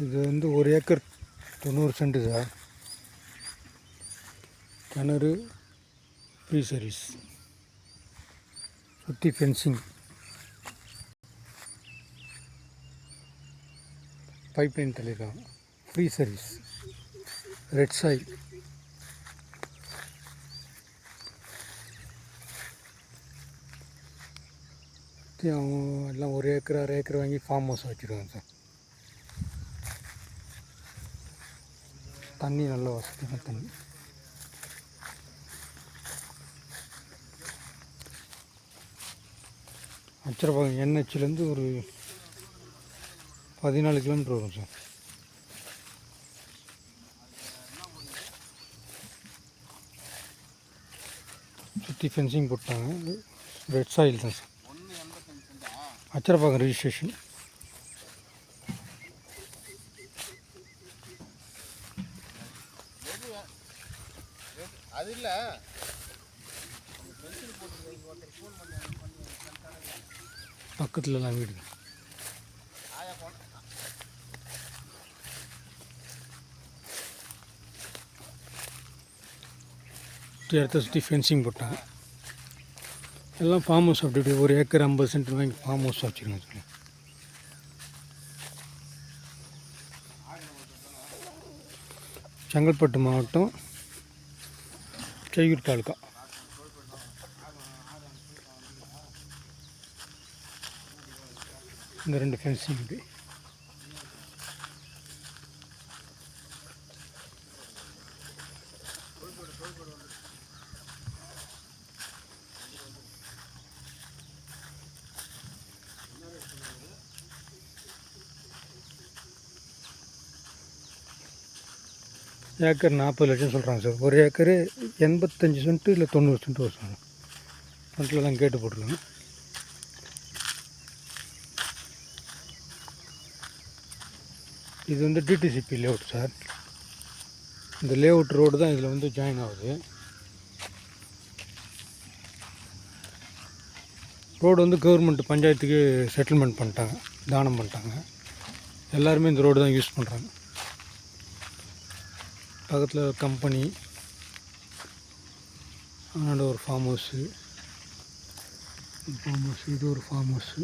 இது வந்து 1 acre 90 cent sir. கிணறு, ஃப்ரீ சர்வீஸ், சுற்றி ஃபென்சிங், பைப்லைன் தள்ளியிருக்காங்க, ஃப்ரீ சர்வீஸ், ரெட் சாயில். அவங்க எல்லாம் 1 ஏக்கர் 1/2 ஏக்கர் வாங்கி ஃபார்ம் ஹவுஸ் வச்சுருக்காங்க சார். தண்ணி நல்ல வசதியான தண்ணி. அச்சரப்பாக்கம் என்ஹெச்லேருந்து ஒரு 14 கிலோமீட்டர் வரும் சார். சுற்றி ஃபென்சிங் போட்டாங்க, ரெட் சாயில் தான் சார். அச்சரப்பாக்கம் ரிஜிஸ்ட்ரேஷன். அது இல்லை பக்கத்துலலாம் வீடு. இடத்த சுற்றி ஃபென்சிங் போட்டாங்க. எல்லாம் ஃபார்ம் ஹவுஸ். அப்படி 1 ஏக்கர் 50 சென்ட் வாங்கி ஃபார்ம் ஹவுஸ் வச்சுருக்கேன் சார். செங்கல்பட்டு மாவட்டம், செய்யூர் தாலுக்கா. இந்த 2 ஃபென்சிங் இது. ஏக்கர் 40 லட்சம் சொல்கிறாங்க சார். 1 ஏக்கரு 85 சென்ட்டு இல்லை 90 சென்ட் வரும் சார். ஃப்ரண்ட்டில் தான் கேட்டு போட்டுருக்காங்க. இது வந்து டிடிசிபி லேஅவுட் சார். இந்த லேஅவுட் ரோடு தான் இதில் வந்து ஜாயின் ஆகுது. ரோடு வந்து கவர்மெண்ட் பஞ்சாயத்துக்கு செட்டில்மெண்ட் பண்ணிட்டாங்க, தானம் பண்ணிட்டாங்க. எல்லாருமே இந்த ரோடு தான் யூஸ் பண்ணுறாங்க. பக்கத்தில் கம்பெனி, அதனால் ஒரு ஃபார்ம் ஹவுஸு, இது ஒரு ஃபார்ம் ஹவுஸு.